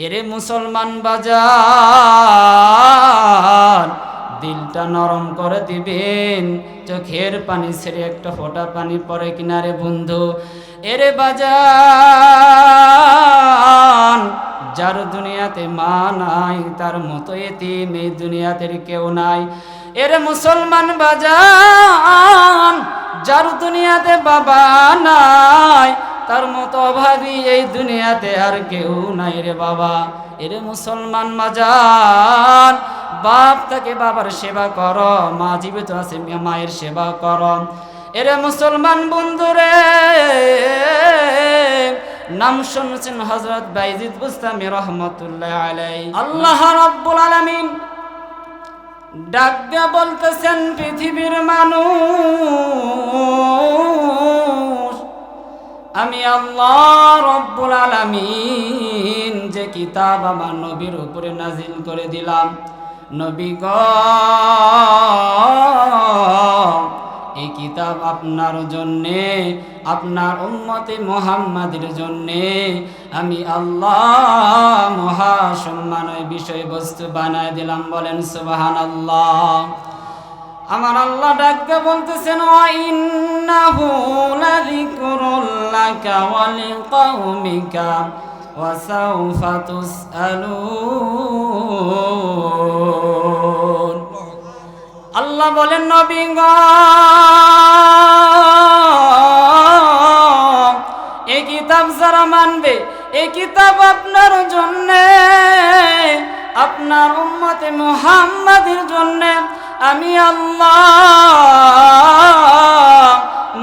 এরে মুসলমান বাজার, দিলটা নরম করে দিবেন, চোখের পানি ছেড়ে একটা ফোঁটা পানি পড়ে কিনারে বন্ধু। এরে বাজার, যার দুনিয়াতে মা নাই তার মতো এতিম এই দুনিয়াতে কেউ নাই। এরে মুসলমান বাজার, যার দুনিয়াতে বাবা নাই তার মতো অভাবী এই দুনিয়াতে আর কেউ নাই রে বাবা। এরে মুসলমান বাজার, বাপ তাকে বাবার সেবা কর, মা জীবিত আছে মায়ের সেবা কর। এরে মুসলমান বন্ধুরে, নাম শুনছেন হযরত বাইজিদ বুস্তামি রহমাতুল্লাহ আলাইহি। আল্লাহ রাব্বুল আলামিন ডাক দিয়া বলতেছেন, পৃথিবীর মানুষ, আমি আল্লাহ রাব্বুল আলামিন যে কিতাব আমার নবীর উপরে নাজিল করে দিলাম, নবী গো এই কিতাব আপনার জন্যে, আপনার উম্মতে মুহাম্মাদের জন্যে আমি আল্লাহ মহা সম্মানের বিষয়বস্তু বানায় দিলাম। বলেন সুবহানাল্লাহ। আমার আল্লাহ ডাকতে বলতেছেন, ওয়া ইন্নাহু লাযিকরুল লাকা ওয়া লিকাওমিকা ওয়া সাওফা তুসআলুন। আল্লাহ বলেন, নবী গো এই কিতাব যারা মানবে, এই কিতাব আপনার জন্যে, আপনার উম্মতে মুহাম্মাদের জন্যে আমি আল্লাহ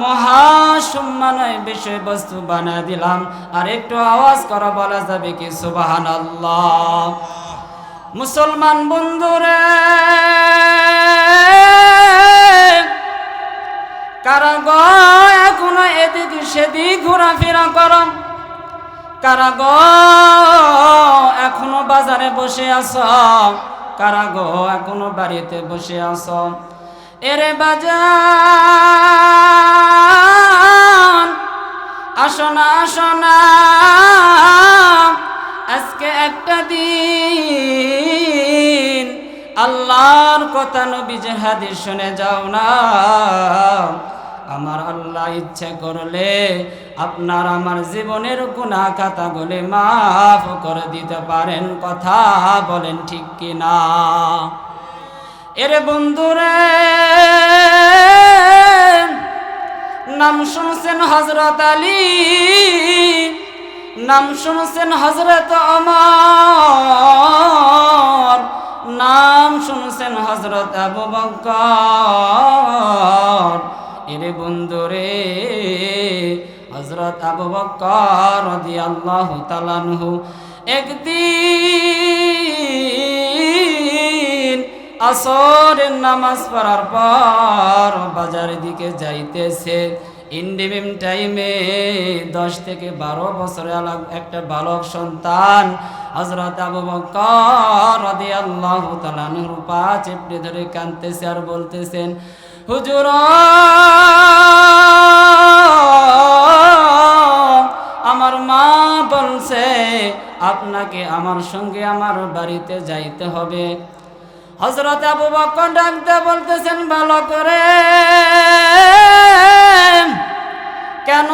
মহাসম্মানের বিষয়বস্তু বানিয়ে দিলাম। আর একটু আওয়াজ করা বলা যাবে কি সুবহানাল্লাহ। মুসলমান বন্ধুরে, কারা গো এখনো এদিক সেদিক ঘোরাফেরা করো? কারা গো এখনো বাজারে বসে আছো? কারা গো এখনো বাড়িতে বসে আছো? এরে বাজার, আসো না আসো না, আজকে একটা দিন আল্লাহর কথা নবীজির হাদিস শুনে যাও না। আমার আল্লাহ ইচ্ছা করলে আপনার আমার জীবনের গুনাহ খাতাগুলি মাফ করে দিতে পারেন। কথা বলেন ঠিক কিনা? এরে বন্ধুরে, নাম শুনছেন হযরত আলী, নাম শুনছেন হযরত ওমর, নাম শুনছেন হযরত আবু বকর। এরে বন্ধুরে, হযরত আবু বকর রাদিয়াল্লাহু তাআলা আনহু একদিন আসরের নামাজ পড়ার পর বাজারের দিকে যাইতেছে। ইন্ডিমিম টাইমে 10 থেকে 12 বছরের একটা বালক সন্তান হযরত আবু বকর রাদিয়াল্লাহু তাআলা আনহুর পা চেপে ধরে কাঁদতেছে আর বলতেছেন, হুজুর আমার মা বলছে আপনাকে আমার সঙ্গে আমার বাড়িতে যাইতে হবে। হযরত আবু বকর ডাকতে বলতেছেন, ভালো করে কেন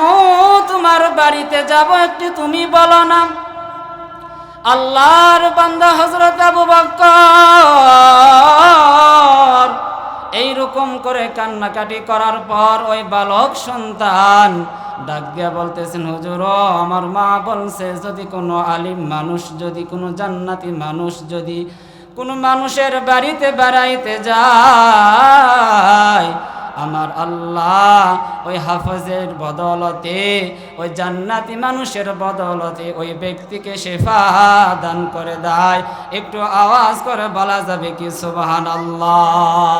তোমার বাড়িতে যাব একটু তুমি বলো না। আল্লাহর বান্দা হযরত আবু বকর এইরকম করে কান্নাকাটি করার পর ওই বালক সন্তান ডাক দিয়া বলতেছেন, হুজুর আমার মা বলছে যদি কোনো আলিম মানুষ, যদি কোনো জান্নাতি মানুষ যদি কোনো মানুষের বাড়িতে বেড়াইতে যায়, আমার আল্লাহ ওই হাফেজের বদলতে, ওই জান্নাতি মানুষের বদলতে ওই ব্যক্তিকে শিফা দান করে দেয়। একটু আওয়াজ করে বলা যাবে কি সুবহানাল্লাহ।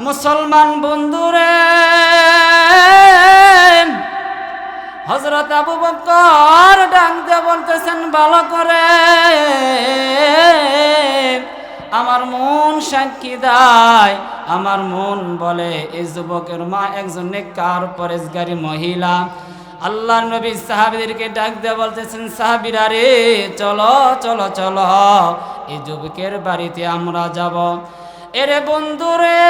মুসলমান বন্ধুরে, হযরত আবু বকর ডাক দিয়ে বলতেছেন, ভালো করে আমার মন সাক্ষী দেয়, আমার মন বলে এই যুবকের মা একজন নেককার পরেজগারী মহিলা। আল্লাহর নবী সাহাবীদেরকে ডাক দিয়ে বলতেছেন, সাহাবীরা রে, চলো চলো চলো, এই যুবকের বাড়িতে আমরা যাব। এরে বন্ধুরে,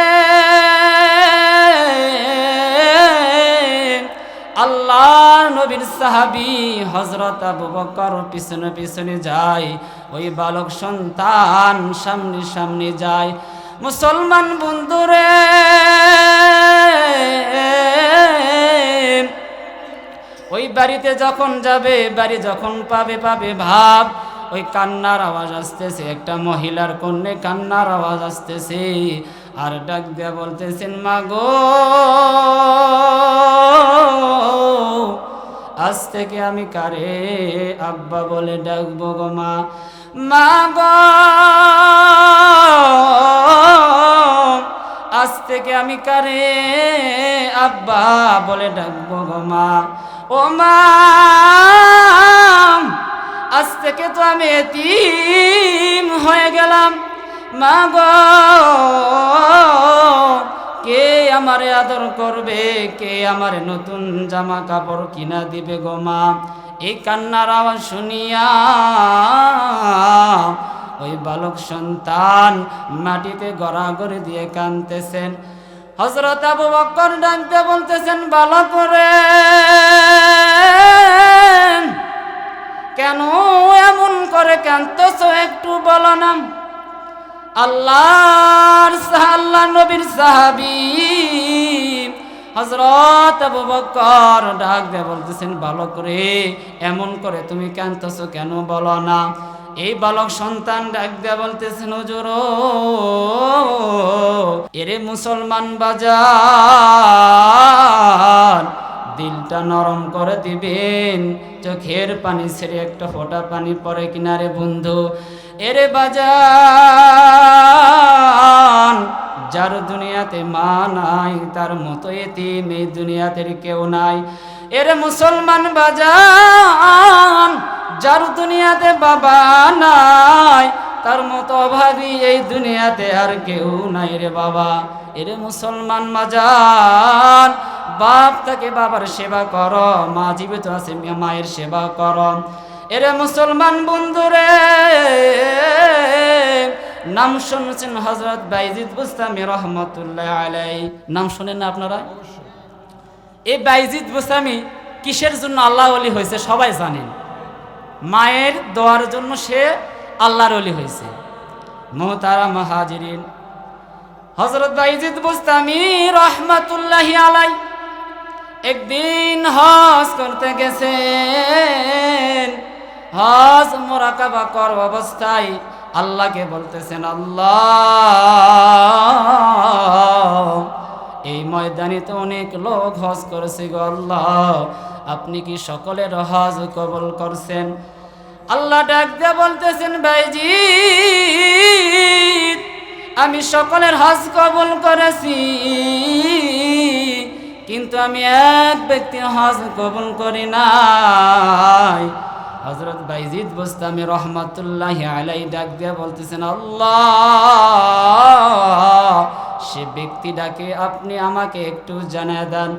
আল্লাহর নবীর সাহাবী হযরত আবু বকর পিছনে পিছনে যায়, ওই বালক সন্তান সামনে সামনে যায়। মুসলমান বন্ধুরে, ওই বাড়িতে যখন যাবে, বাড়ি যখন পাবে ভাব, ওই কান্নার আওয়াজ আসতেছে, একটা মহিলার কণ্ঠে কান্নার আওয়াজ আসতেছে, আর ডাক দিয়া বলতেছেন, মা গো, আজ থেকে আমি কারে আব্বা বলে ডাকবো গো মা। মা গো, আজ থেকে আমি কারে আব্বা বলে ডাকবো গো মা। ও মা, আজ থেকে তো আমি এতিম হয়ে গেলাম। মা গো, কে আমারে আদর করবে, কে আমারে নতুন জামা কাপড় কিনা দিবে গো মা। এই কান্নার আওয়াজ শুনিয়া ওই বালক সন্তান মাটিতে গড়াগড়ি দিয়ে কাঁদতেছেন। হযরত আবু বকর ডাকতে বলতেছেন, বালক রে, কেন এমন করে কাঁদতেছো, একটু বলো না। আল্লাহ নবীর সাহাবী হযরত আবু বকর ডাক দিয়ে বলতেছেন, বালক রে, এমন করে তুমি কাঁদতেছো কেন, বলো না। এই বালক সন্তান ডাক দিয়ে বলতেছেন, হুজুর, এরে মুসলমান বাজার, দিলটা নরম করে দিবেন, চোখের পানি ছেড়ে একটা ফোঁটা পানি পড়ে কিনারে বন্ধু। এরে বাজার, যার দুনিয়াতে মা নাই, তার মতো এতিম এই দুনিয়াতে কেউ নাই। এরে মুসলমান বাজার, যার দুনিয়াতে বাবা নাই, তার মতো অভাবী এই দুনিয়াতে আর কেউ নাই রে বাবা। এরে মুসলমান বাজার, বাপ তাকে বাবার সেবা কর, মা জীবিত আছে মায়ের সেবা কর। এরে মুসলমান বন্ধুরে, নাম শুনছেন হযরত বাইজিদ বুস্তামি রহমতুল্লাহ আলাইহি, নাম শুনেন না আপনারা? এই বাইজিদ বুস্তামি কিসের জন্য আল্লাহ ওলি হয়েছে সবাই জানেন। মায়ের দোয়ার জন্য সে আল্লাহর ওলি হয়েছে। মুহতারাম হাজিরিন, হযরত বাইজিদ বুস্তামি রহমতুল্লাহি আলাইহি একদিন হজ করতে গেছেন। হজ মুরাকাবা কর অবস্থায় আল্লাহকে বলতেছেন, আল্লাহ, এই ময়দানে তো অনেক লোক হজ করেছে গো আল্লাহ, আপনি কি সকলের হজ কবুল করছেন? আল্লাহ ডাক দিয়ে বলতেছেন, বাইজিদ, আমি সকলের হজ কবুল করেছি, কিন্তু আমি এক ব্যক্তির হজ কবুল করি নাই। হযরত বাইজিদ বুস্তামি রহমাতুল্লাহি আলাইহি ডাক দিয়ে বলতেছেন, আল্লাহ, সে ব্যক্তি ডাকে আপনি আমাকে একটু জানিয়ে দেন।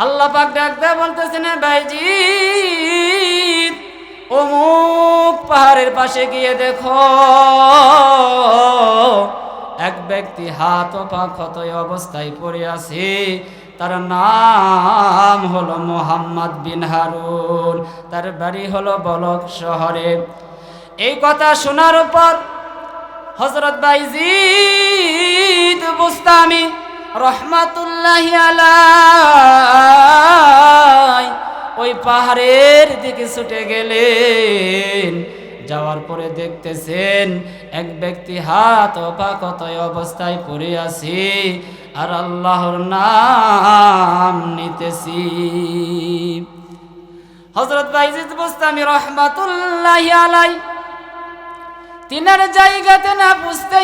আল্লাহ পাক ডাক দিয়ে বলতেছেন, বাইজিদ, অমুক পাহাড়ের পাশে গিয়ে দেখো, এক ব্যক্তি হাত ও পা ক্ষত অবস্থায় পড়ে আছে, তার নাম হলো মুহাম্মদ বিন হারুন, তার বাড়ি হলো বলক শহরে। এই কথা শোনার পর হযরত বাইজিদ বুস্তামি রহমাতুল্লাহি আলাইহি ওই পাহাড়ের দিকে ছুটে গেলেন। যাওয়ার পরে দেখতেছেন এক ব্যক্তি হাত ও পা ক্ষত অবস্থায় পড়ে আছে, আর আল্লাহর নাম নিতেছি। হযরত বাইজিদ বুস্তামি রহমাতুল্লাহি আলাইহি তিনার জায়গাতে না বুঝতে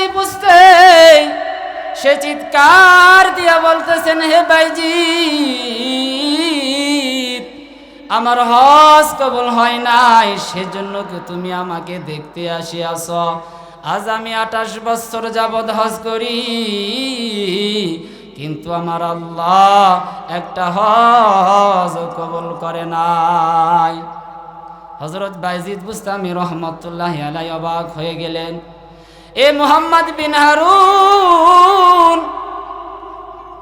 সে চিৎকার দিয়া বলতেছেন, হে বাইজিদ, আমার হজ কবুল হয় নাই, সেজন্য কি তুমি আমাকে দেখতে আসিয়াছ? আজ আমি 28 বছর যাবৎ হজ করি, কিন্তু আমার আল্লাহ একটা হজ কবুল করে নাই। হযরত বায়জিদ বুস্তামি রহমতুল্লাহি আলাইহি অবাক হয়ে গেলেন, এ মুহাম্মদ বিন হারুন,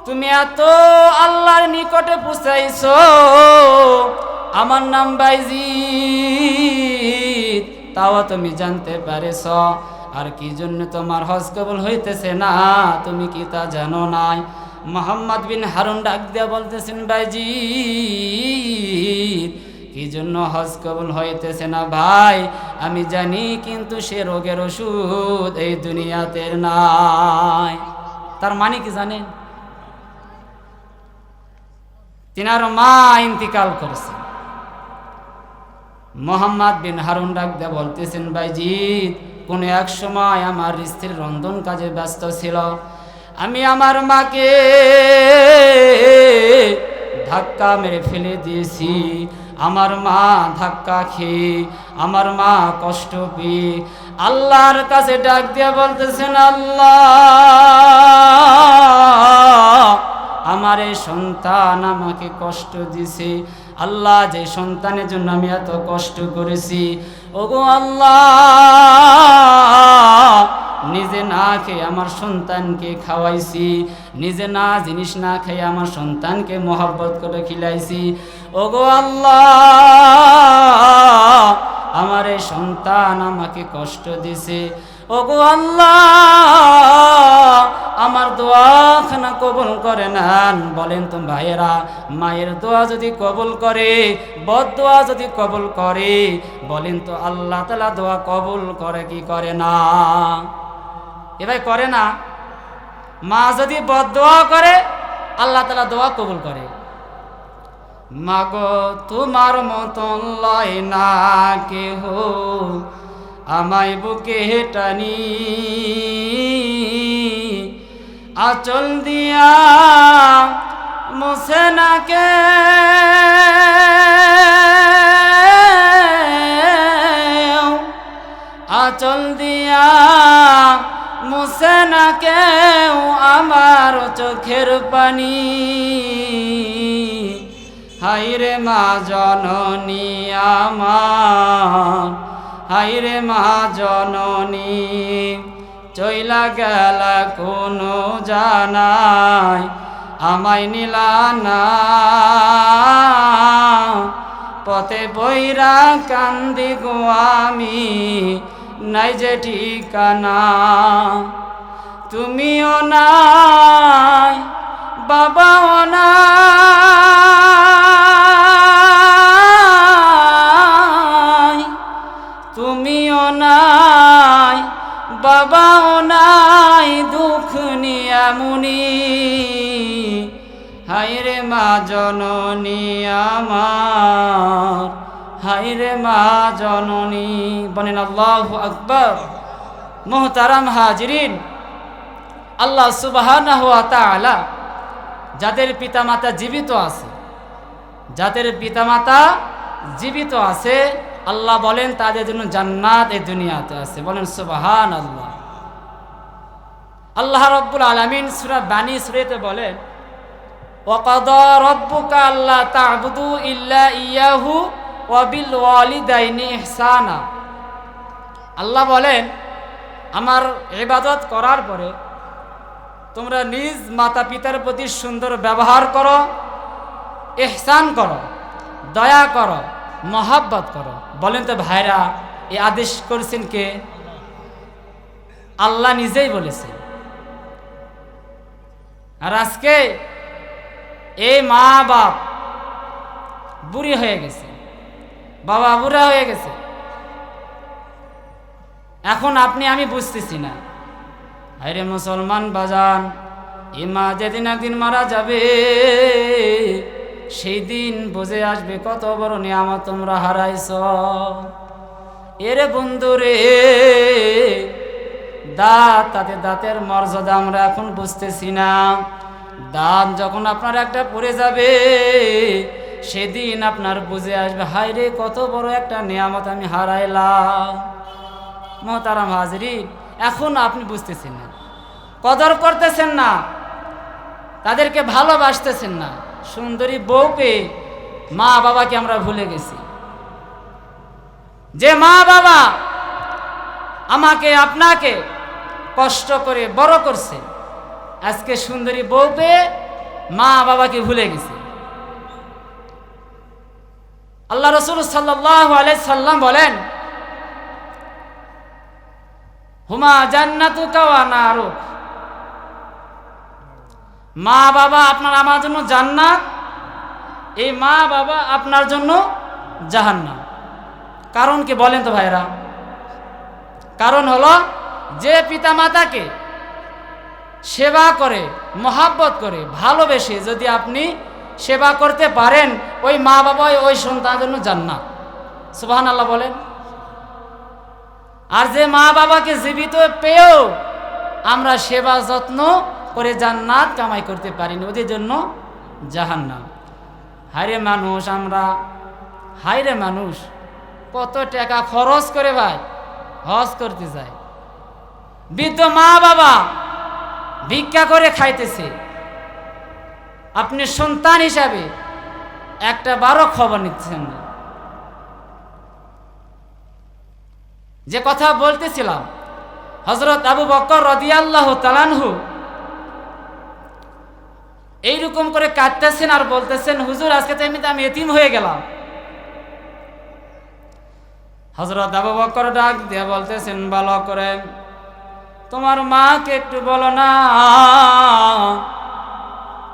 তুমি এত আল্লাহর নিকটে পৌঁছাইছো, আমার নাম বায়জিদ, তাও তুমি জানতে পারেছ, আর কি জন্য তোমার হজ কবুল হইতেছে না তুমি কি তা জানো নাই? মুহাম্মদ বিন হারুন ডাক দিয়া বলতেছেন, বায়জিদ, কি জন্য হজ কবুল হইতেছে না ভাই আমি জানি, কিন্তু সে রোগের ওষুধ এই দুনিয়াতে নাই। তার মানে কি জানেন? তিনার মা ইন্তিকাল করেছে। মুহাম্মদ বিন হারুন ডাক দিয়ে বলতেছেন, বায়জিদ, কোন এক সময় আমার স্ত্রীর রন্ধন কাজে ব্যস্ত ছিল, আমি আমার মাকে ধাক্কা মেরে ফেলে দিয়েছি। আমার মা ধাক্কা খেয়ে, আমার মা কষ্ট পেয়ে আল্লাহর কাছে ডাক দিয়ে বলতেছেন, আল্লাহ, আমার এই সন্তান আমাকে কষ্ট দিছে, আল্লাহ যে সন্তানের জন্য আমি এত কষ্ট করেছি, ওগো আল্লাহ, নিজে না খেয়ে আমার সন্তানকে খাওয়াইছি, নিজে না জিনিস না খেয়ে আমার সন্তানকে মহব্বত করে খিলাইছি, ওগো আল্লাহ, আমার এই সন্তান আমাকে কষ্ট দিছে, ওগো আল্লাহ, আমার দোয়াখানা কবুল করে নেন। বলেন তো ভাইয়েরা, মায়ের দোয়া যদি কবুল করে, বদদোয়া যদি কবুল করে, বলেন তো আল্লাহ তাআলা দোয়া কবুল করে কি করে না? এভাবে করে না? মা যদি বদদোয়া করে আল্লাহ তাআলা দোয়া কবুল করে। মাগো তোমার মতন লয় না কেহ আমায় বুকে টানি, আঁচল দিয়া মুছে না কে, আঁচল দিয়া মুছে না কেউ আমার চোখের পানি। হায়রে মা জননী আমার, হায়রে মা জননী, চইলা গেলা কোনো জানাই আমায় নিলা না, পথে বইরা কান্দি গো আমি, নাই যে ঠিকানা। তুমিও নাই, বাবাও নাই, তুমিও নাই, বাবাও নাই, দুঃখ নিয়া মুনি, হায়রে মা জননী আমার, হায়রে মা জননী। বলেন আল্লাহু আকবার। মুহতারাম হাজিরিন, আল্লাহ সুবহানাহু ওয়া তাআলা যাদের পিতামাতা জীবিত আছে, যাদের পিতামাতা জীবিত আছে, আল্লাহ বলেন তাদের জন্য জান্নাত এই দুনিয়াতে আছে। বলেন সুবহানাল্লাহ। আল্লাহ রাব্বুল আলামিন সূরা বানী ইসরাঈলে বলেন, ওয়া কাদা রাব্বুকা আল্লা তা'বুদু ইল্লা ইয়াহু ওয়া বিল ওয়ালিদাইনি ইহসানা। আল্লাহ বলেন, আমার ইবাদত করার পরে তোমরা নিজ মাতা পিতার প্রতি সুন্দর ব্যবহার করো, ইহসান করো, দয়া করো, মহব্বত করো। বলেন তো ভাইরা, এই আদেশ করেছেন কে? আল্লাহ নিজেই বলেছেন। আর আজকে এই মা বাপ বুড়ি হয়ে গেছে, বাবা বুড়া হয়ে গেছে, এখন আপনি আমি বুঝতেছি না। আরে মুসলমান বাজান, এ মা যেদিন একদিন মারা যাবে, সেই দিন বুঝে আসবে কত বড় নিয়ামত তোমরা হারাইছ। এরে বন্ধু রে, দাঁত, তাতে দাঁতের মর্যাদা আমরা এখন বুঝতেছি না। দাঁত যখন আপনার একটা পড়ে যাবে, সেদিন আপনার বুঝে আসবে, হায় রে কত বড় একটা নিয়ামত আমি হারাইলাম। মুহতারাম হাজিরিন, এখন আপনি বুঝতেছেন না, কদর করতেছেন না। তাদেরকে ভালোবাসতেছেন না। সুন্দরী বউ পেয়ে মা বাবাকে আমরা ভুলে গেছি। যে মা বাবা আমাকে আপনাকে কষ্ট করে বড় করছে, আজকে সুন্দরী বউ পেয়ে মা বাবাকে ভুলে গেছে। আল্লাহ রাসূল সাল্লাল্লাহু আলাইহি সাল্লাম বলেন, হুমা জান্নাতুকা ওয়া নারুক। মা বাবা আপনার আমার জন্য জান্নাত, এই মা বাবা আপনার জন্য জাহান্নাম। কারণ কি বলেন তো ভাইরা? কারণ হলো যে পিতা মাতাকে সেবা করে, মহাব্বত করে, ভালোবেসে যদি আপনি সেবা করতে পারেন, ওই মা বাবা ওই সন্তানের জন্য জান্নাত। সুবহানাল্লাহ বলেন। আর যে মা বাবাকে জীবিত পেয়েও আমরা সেবা যত্ন করে জান্নাত কামাই করতে পারিনি, ওদের জন্য জাহান্নাম। হায়রে মানুষ আমরা, হায়রে মানুষ কত টাকা খরচ করে ভাই হজ করতে যায়, বৃদ্ধ মা বাবা ভিক্ষা করে খাইতেছে। আপনি সন্তান হিসাবে একটা বারো খবর নিচ্ছেন না। যে কথা বলতেছিলাম, হযরত আবু বকর রাদিয়াল্লাহু তাআলা আনহু এইরকম করে কাঁদতেছেন আর বলতেছেন, হুজুর আজকে তো আমি এতিম হয়ে গেলাম। হযরত আবু বকর ডাক দিয়ে বলতেছেন, ভালো করে তোমার মাকে একটু বলো না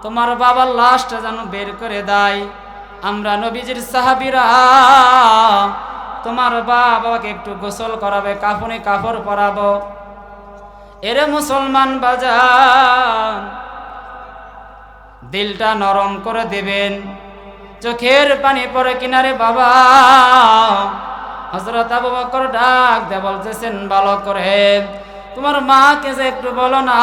তোমার বাবার লাশটা যেন বের করে দেয়। আমরা নবীজির সাহাবীরা তোমার বাবাকে একটু গোসল করাবে, কাফনে কাপড় পরাবো। এরে মুসলমান বাজান, দিলটা নরম করে দেবেন, চোখের পানি পড়ে কিনারে বাবা। হযরত আবু বকর ডাক দিয়ে বলতেছেন, ভালো করে তোমার মাকে যে একটু বলো না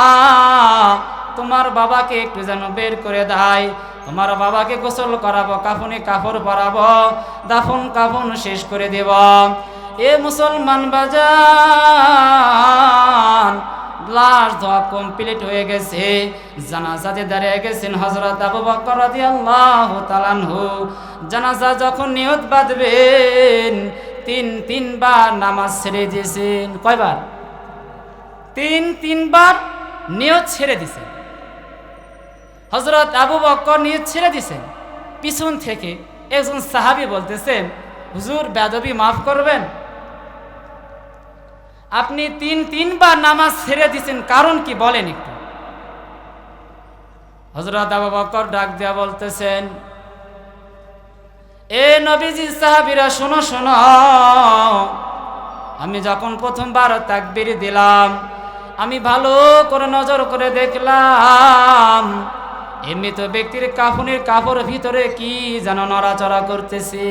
তোমার বাবাকে একটু যেন বের করে দেয়। তোমার বাবাকে গোসল করাবো, কাফনে কাপড় পরাবো, দাফন কাফন শেষ করে দেব। এ মুসলমান বাজান, লাশ ধোয়া কমপ্লিট হয়ে গেছে, জানাজাতে দাঁড়িয়ে গেছেন হযরত আবু বকর রাদিয়াল্লাহু তাআলা আনহু। জানাজা যখন নিয়ত বাঁধবেন, তিনবার নামাজ ছেড়ে দিয়েছেন। কয়বার? তিনবার নিয়ত ছেড়ে দিয়েছেন। হযরত আবু বকর নিয়ত ছেড়ে দিয়েছেন। পিছন থেকে একজন সাহাবী বলতেছেন, হুজুর বেয়াদবি মাফ করবেন, আপনি তিনবার নামাজ ছেড়ে দিয়েছেন, কারণ কি বলেন একটু। হযরত আবু বকর ডাক দিয়া বলতেছেন, এ নবীজি সাহাবীরা শোনো শোনো, আমি যখন প্রথমবার তাকবীর দিলাম, আমি ভালো করে নজর করে দেখলাম এমনি তো ব্যক্তির কাফনের কাপড় ভিতরে কি যেন নড়াচড়া করতেছে।